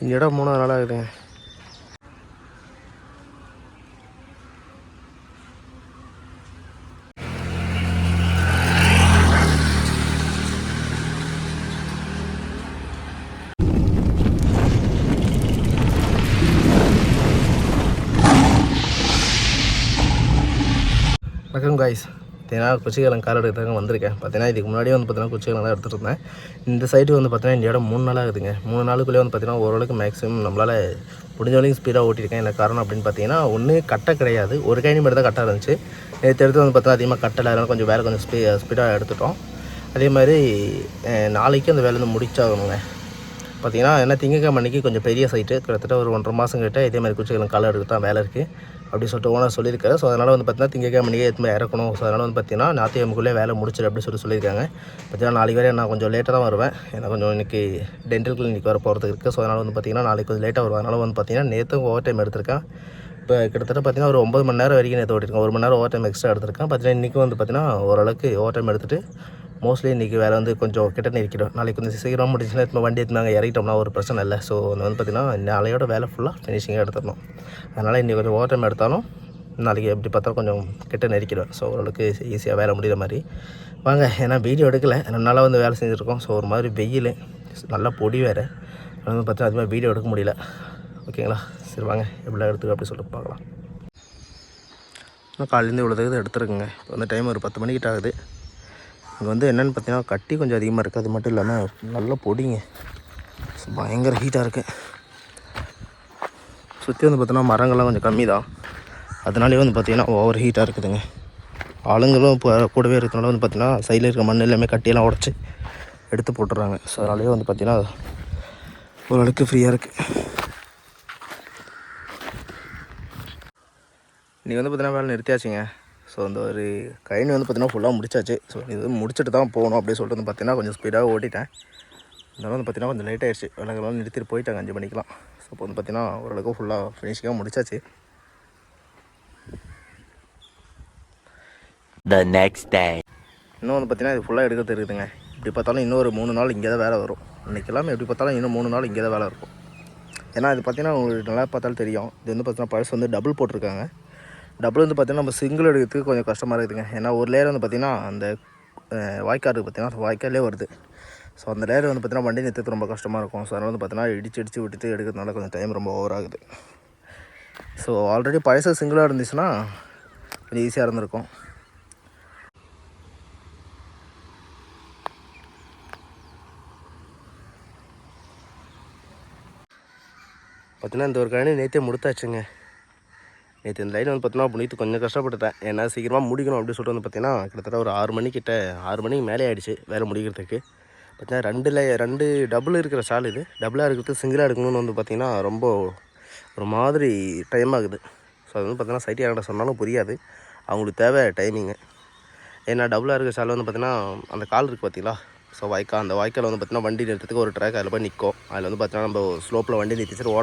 இந்த இடம் 3வது நாள் ஆகுதுங்க. வணக்கம் காய்ஸ். பார்த்தீங்கன்னா குச்சிக்கிழங்கு கால் எடுக்கிறதுக்கு வந்திருக்கேன். பார்த்தீங்கன்னா இதுக்கு முன்னாடியே வந்து பார்த்தீங்கன்னா குச்சிக்கிழங்கு தான் எடுத்துகிட்டு இருந்தேன். இந்த சைட்டு வந்து பார்த்தீங்கன்னா இந்த இடம் 3 நாள் ஆகுதுங்க. 3 நாளுக்குள்ளே வந்து பார்த்தீங்கன்னா ஓரளவுக்கு மேக்ஸிமம் நம்மளால் முடிஞ்ச வரைக்கும் ஸ்பீடாக ஓட்டியிருக்கேன். என்ன காரணம் அப்படின்னு பார்த்தீங்கன்னா ஒன்று கட்டை கிடையாது, ஒரு கைனி மட்டும் தான் கட்டாக இருந்துச்சு. நேற்று எடுத்து வந்து பார்த்தீங்கன்னா அதிகமாக கட்டலை, அதனால் கொஞ்சம் வேலை கொஞ்சம் ஸ்பீடாக எடுத்துட்டோம். அதே மாதிரி நாளைக்கு அந்த வேலை வந்து முடிச்சாகணுங்க. பார்த்தீங்கன்னா என்ன திங்கக்கிழமை அன்றைக்கி கொஞ்சம் பெரிய சைட்டு, கிட்டத்தட்ட ஒரு 1.5 மாதம் கிட்ட இதே மாதிரி குச்சிக்கிழங்கு காலை எடுக்க தான் வேலை இருக்குது அப்படி சொல்லிட்டு ஓனர் சொல்லியிருக்காரு. ஸோ அதனால் வந்து பார்த்தீங்கன்னா திங்கக்கிழமை அன்றைக்கி எடுத்து இறக்கணும். ஸோ அதனால் வந்து பார்த்தீங்கன்னா ஞாயிற்றுக்கிழமைக்குள்ளே வேலை முடிச்சிடு அப்படின்னு சொல்லியிருக்காங்க. பார்த்தீங்கன்னா நாளைக்கு வரை நான் கொஞ்சம் லேட்டாக தான் வருவேன். ஏன்னா கொஞ்சம் இன்றைக்கி டென்டல் கிளினிக் வர போகிறதுக்கு இருக்குது. ஸோ அதனால் வந்து பார்த்தீங்கன்னா நாளைக்கு கொஞ்சம் லேட்டாக வருவேன். அதனால் வந்து பார்த்தீங்கன்னா நேற்று ஓவர் டைம் எடுத்திருக்கேன். இப்போ கிட்டத்தட்ட பார்த்தீங்கன்னா ஒரு 9 மணி நேரம் வரைக்கும் நேற்று ஓட்டிருக்கேன். 1 மணி நேரம் ஓவர் டைம் எக்ஸ்ட்ரா எடுத்திருக்கேன். பார்த்தீங்கன்னா இன்றைக்கி வந்து பார்த்தீங்கன்னா ஓரளவுக்கு ஓவர் டைம் எடுத்துகிட்டு மோஸ்ட்லி இன்றைக்கி வேலை வந்து கொஞ்சம் கிட்ட நெருக்கிடும். நாளைக்கு கொஞ்சம் சீக்கிரமாக முடிச்சுன்னா இப்போ வண்டி எடுத்து நாங்கள் இறக்கிட்டோம்னா ஒரு பிரச்சனை இல்லை. ஸோ வந்து பார்த்திங்கன்னா நாளையோட வேலை ஃபுல்லாக ஃபினிஷிங்காக எடுத்துடணும். அதனால் இன்றைக்கி கொஞ்சம் ஓவர் டைம் எடுத்தாலும் நாளைக்கு எப்படி பார்த்தாலும் கொஞ்சம் கிட்ட நெருக்கிடும். ஸோ ஓரளவுக்கு ஈஸியாக வேலை முடிகிற மாதிரி வாங்க. ஏன்னா வீடியோ எடுக்கலை, 2 நாளாக வந்து வேலை செஞ்சுருக்கோம். ஸோ ஒரு மாதிரி வெயில், நல்லா பொடி வேறு, அதனால் வந்து பார்த்தா அது மாதிரி வீடியோ எடுக்க முடியல. ஓகேங்களா, சரி வாங்க எப்படிலாம் எடுத்துக்க அப்படி சொல்லிட்டு பார்க்கலாம். இன்னும் காலையிலேருந்து இவ்வளோ இது எடுத்துருக்குங்க. இப்போ வந்து டைம் ஒரு 10 மணிக்கிட்ட ஆகுது. இங்கே வந்து என்னென்னு பார்த்தீங்கன்னா கட்டி கொஞ்சம் அதிகமாக இருக்குது. அது மட்டும் இல்லாமல் நல்லா பொடிங்க, பயங்கர ஹீட்டாக இருக்குது. சுற்றி வந்து பார்த்தோன்னா மரங்கள்லாம் கொஞ்சம் கம்மி தான், அதனாலே வந்து பார்த்திங்கன்னா ஓவர் ஹீட்டாக இருக்குதுங்க. ஆளுங்களும் இப்போ கூடவே இருக்கிறனால வந்து பார்த்திங்கன்னா சைடில் இருக்க மண் எல்லாமே கட்டியெல்லாம் உடச்சி எடுத்து போட்டுடுறாங்க. ஸோ அதனாலே வந்து பார்த்திங்கன்னா ஓரளவுக்கு ஃப்ரீயாக இருக்குது. இன்றைக்கி வந்து பார்த்திங்கன்னா வேலை நிறுத்தியாச்சுங்க. ஸோ அந்த ஒரு கைனி வந்து பார்த்திங்கன்னா ஃபுல்லாக முடிச்சாச்சு. ஸோ இது முடிச்சுட்டு தான் போகணும் அப்படின்னு சொல்லிட்டு வந்து பார்த்திங்கன்னா கொஞ்சம் ஸ்பீடாக ஓட்டிட்டேன். அதனால் வந்து பார்த்திங்கன்னா கொஞ்சம் லேட் ஆகிடுச்சு. வேலைகள்லாம் நிறுத்திட்டு போயிட்டாங்க 5 மணிக்கெலாம். ஸோ இப்போ வந்து பார்த்திங்கன்னா ஓரளவுக்கு ஃபுல்லாக ஃபினிஷிங்காக முடிச்சாச்சு. The next day. இன்னும் வந்து பார்த்திங்கன்னா இது ஃபுல்லாக எடுக்க தெரியுதுங்க. எப்படி பார்த்தாலும் இன்னும் ஒரு 3 நாள் இங்கே தான் வேலை வரும். இன்றைக்கெல்லாம் எப்படி பார்த்தாலும் இன்னும் 3 நாள் இங்கே தான் வேலை இருக்கும். ஏன்னா இது பார்த்திங்கன்னா உங்களுக்கு நல்லா பார்த்தாலும் தெரியும். இது வந்து பார்த்திங்கன்னா பழசு வந்து டபுள் போட்டிருக்காங்க. டபுள் வந்து பார்த்திங்கன்னா நம்ம சிங்கிள் எடுக்கிறதுக்கு கொஞ்சம் கஷ்டமாக இருக்குதுங்க. ஏன்னா ஒரு லேயர் வந்து பார்த்திங்கன்னா அந்த வாய்க்காலுக்கு பார்த்திங்கன்னா வாய்க்காலே வருது. ஸோ அந்த லேயர் வந்து பார்த்திங்கன்னா வண்டி நிறுத்துறது ரொம்ப கஷ்டமாக இருக்கும். ஸோ அதனால் வந்து பார்த்திங்கன்னா இடிச்சு விட்டுட்டு எடுக்கிறதுனால கொஞ்சம் டைம் ரொம்ப ஓவர் ஆகுது. ஸோ ஆல்ரெடி பழசு சிங்கிளாக இருந்துச்சுன்னா கொஞ்சம் ஈஸியாக இருந்திருக்கும். பார்த்திங்கன்னா இந்த ஒரு கழனி நேற்றே முடித்தாச்சுங்க. நேற்று இந்த லைன் வந்து பார்த்தீங்கன்னா புனித்து கொஞ்சம் கஷ்டப்பட்டுட்டேன். ஏன்னா சீக்கிரமாக முடிக்கணும் அப்படின்னு சொல்லிட்டு வந்து பார்த்திங்கன்னா கிட்டத்தட்ட ஒரு 6 மணிக்கு மேலே ஆகிடுச்சு வேலை முடிக்கிறதுக்கு. பார்த்தீங்கன்னா 2 டபுள் இருக்கிற சால் இது, டபுளாக இருக்கிறது சிங்கிளாக எடுக்கணும்னு வந்து பார்த்திங்கன்னா ரொம்ப ஒரு மாதிரி டைம் ஆகுது. ஸோ அது வந்து பார்த்திங்கன்னா சைட் யார்கிட்ட சொன்னாலும் புரியாது, அவங்களுக்கு தேவை டைமிங்கு. ஏன்னா டபுளாக இருக்கிற சால் வந்து பார்த்திங்கன்னா அந்த கால் இருக்குது பார்த்திங்களா, ஸோ அந்த வாய்க்கால் வந்து பார்த்திங்கன்னா வண்டி நிறுத்துறதுக்கு ஒரு ட்ராக் அதில் போய் நிற்கும். அதில் வந்து பார்த்திங்கன்னா நம்ம ஸ்லோப்பில் வண்டி நிறுத்திட்டு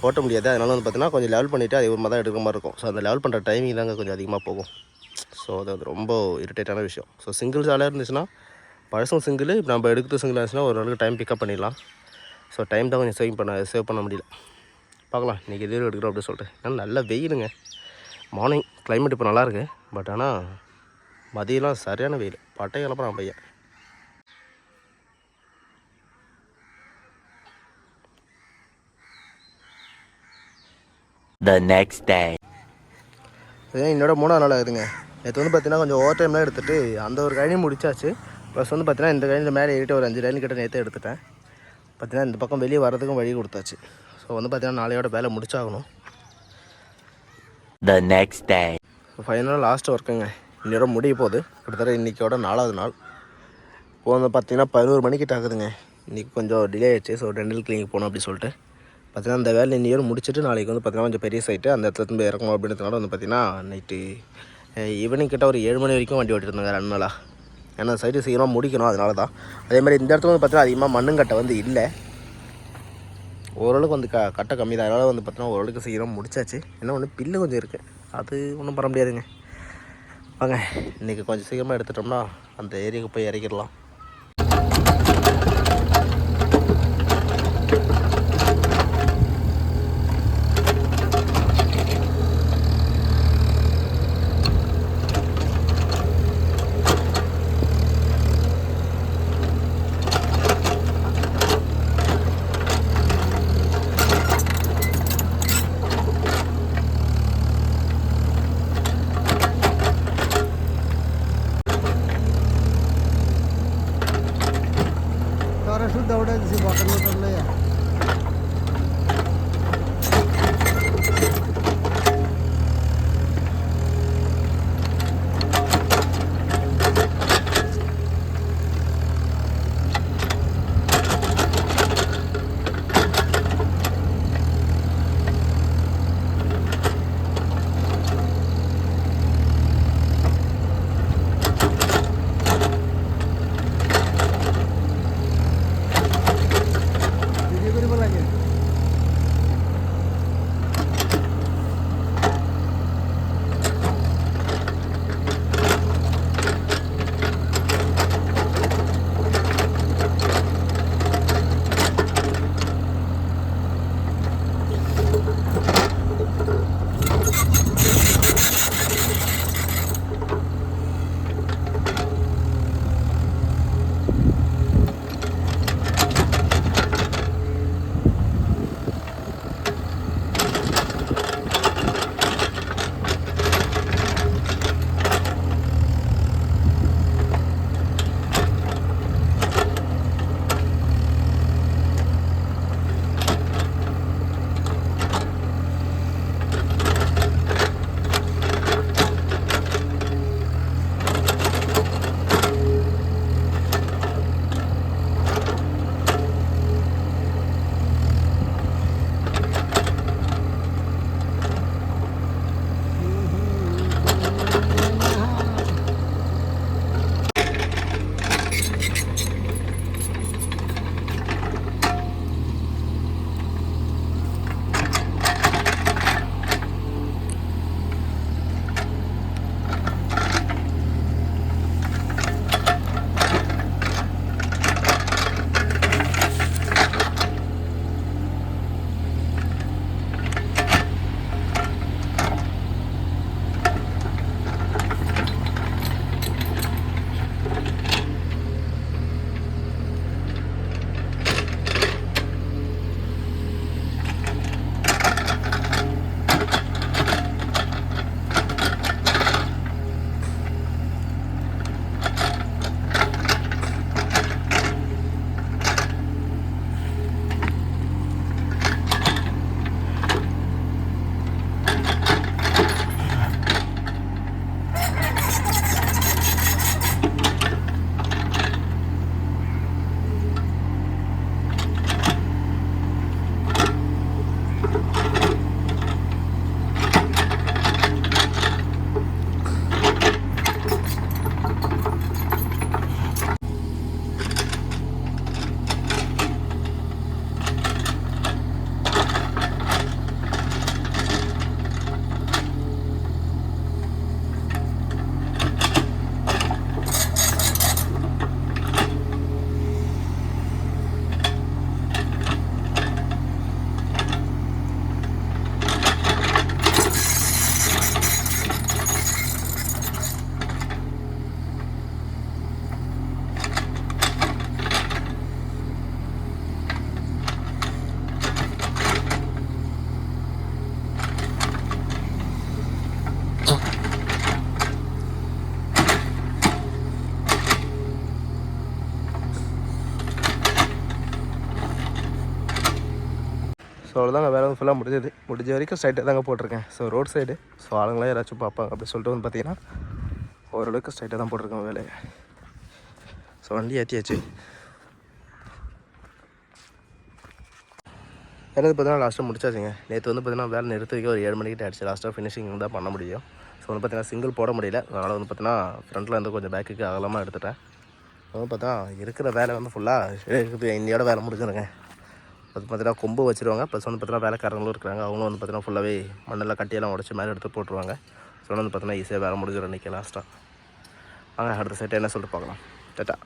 ஓட்ட முடியாது. அதனால் வந்து பார்த்திங்கன்னா கொஞ்சம் லெவல் பண்ணிவிட்டு அதே ஒரு மாதிரி தான் எடுக்கிற மாதிரி இருக்கும். ஸோ அந்த லெவல் பண்ணுற டைமிங் தாங்க கொஞ்சம் அதிகமாக போகும். ஸோ அது வந்து ரொம்ப இரிட்டேட்டான விஷயம். ஸோ சிங்கிள் சாலாக இருந்துச்சுன்னா பழசும் சிங்கிள், இப்போ நம்ம எடுக்கிறது சிங்கிள் இருந்துச்சுன்னா ஓரளவுக்கு டைம் பிக்கப் பண்ணிடலாம். ஸோ டைம் தான் கொஞ்சம் சேவ் பண்ண முடியல. பார்க்கலாம் இன்றைக்கி எதிரும் எடுக்கிறோம் அப்படின்னு சொல்லிட்டு. ஏன்னா நல்ல வெயிலுங்க. மார்னிங் கிளைமேட் இப்போ நல்லாயிருக்கு, பட் ஆனால் மதியம்லாம் சரியான வெயில், பட்டை கிளப்புறான் பையன். The next day. என்னோட 3வது நாள் ஆகுதுங்க. நேற்று வந்து பார்த்திங்கன்னா கொஞ்சம் ஓவர் டைம்லாம் எடுத்துகிட்டு அந்த ஒரு கைனி முடிச்சாச்சு. ப்ளஸ் வந்து பார்த்திங்கன்னா இந்த கைனியில் மேலே ஏறிட்டு ஒரு 5 லைன் கிட்ட நேற்று எடுத்துட்டேன். பார்த்திங்கன்னா இந்த பக்கம் வெளியே வர்றதுக்கும் வழி கொடுத்தாச்சு. ஸோ வந்து பார்த்திங்கன்னா நாளையோட வேலை முடிச்சாகணும். The next day. ஃபைனலாக லாஸ்ட் ஒர்க்குங்க. இன்னொரு முடிய போகுது. கிட்டத்தட்ட இன்றைக்கியோட 4வது நாள். இப்போ வந்து பார்த்திங்கன்னா 11 மணிக்கிட்ட ஆகுதுங்க. இன்றைக்கி கொஞ்சம் டிலே ஆகிடுச்சு. ஸோ டென்டல் கிளினிக் போகணும் அப்படின்னு சொல்லிட்டு பார்த்திங்கன்னா அந்த வேலை இன்னொரு முடிச்சுட்டு நாளைக்கு வந்து பார்த்திங்கன்னா கொஞ்சம் பெரிய சைட்டு அந்த இடத்துல போய் இறக்கணும் அப்படின்றதுனால வந்து பார்த்திங்கன்னா நைட்டு ஈவினிங் கிட்ட ஒரு 7 மணி வரைக்கும் வண்டி ஓட்டிருந்தாங்க 2 நாளாக. ஏன்னா சைட்டு சீக்கிரமாக முடிக்கணும், அதனால தான். அதே மாதிரி இந்த இடத்துல வந்து பார்த்திங்கன்னா அதிகமாக மண்ணுங்கட்டை வந்து இல்லை, ஓரளவுக்கு வந்து கட்டை கம்மி தான். அதனால் வந்து பார்த்திங்கன்னா ஓரளவுக்கு சீக்கிரம் முடிச்சாச்சு. என்ன ஒன்று பில்லு கொஞ்சம் இருக்குது, அது ஒன்றும் பண்ண முடியாதுங்க. வாங்க இன்றைக்கி கொஞ்சம் சீக்கிரமாக எடுத்துட்டோம்னா அந்த ஏரியாவுக்கு போய் இறக்கிடலாம். किसी बॉटल में कर ले यार। वीडियो करी बोला के ஸோ அவ்வளோதாங்க வேலை வந்து ஃபுல்லாக முடிஞ்ச வரைக்கும் ஸ்ட்ரைட்டாக தாங்க போட்டிருக்கேன். ஸோ ரோட் சைடு ஸோ ஆளுங்களாம் யாராச்சும் பார்ப்பாங்க அப்படி சொல்லிட்டு வந்து பார்த்தீங்கன்னா ஓரளவுக்கு ஸ்ட்ரைட்டாக தான் போட்டிருக்கேன் வேலையை. ஸோ வண்டி ஏற்றியாச்சு. வேலை பார்த்தீங்கன்னா லாஸ்ட்டாக முடிச்சாச்சுங்க. நேற்று வந்து பார்த்தீங்கன்னா வேலை நிறுத்த வைக்க ஒரு 7 மணிக்கிட்ட ஆயிடுச்சு. லாஸ்ட்டாக ஃபினிஷிங் தான் பண்ண முடியும். ஸோ வந்து பார்த்தீங்கன்னா சிங்கிள் போட முடியல. அதனால் வந்து பார்த்தீங்கன்னா ஃப்ரண்ட்டில் வந்து கொஞ்சம் பேக்குக்கு அகலமாக எடுத்துட்டேன். வந்து பார்த்தா இருக்கிற வேலை வந்து ஃபுல்லாக இருக்குது. இன்னையோட வேலை முடிஞ்சிருங்க. அது பார்த்தீங்கன்னா கொம்பு வச்சுருவாங்க. ப்ளஸ் வந்து பார்த்தீங்கன்னா வேலைக்காரங்களும் இருக்கிறாங்க. அவங்களும் வந்து பார்த்தீங்கன்னா ஃபுல்லாகவே மண்ணெல்லாம் கட்டியெல்லாம் உடச்சி மேலே எடுத்து போட்டுருவாங்க. ஸோ வந்து பார்த்தீங்கன்னா ஈஸியாக வேலை முடிஞ்சிடும் இன்றைக்கி லாஸ்ட்டாக. வாங்க அடுத்த சைட்டை என்ன சொல்லிட்டு பார்க்கலாம். டாட்டா.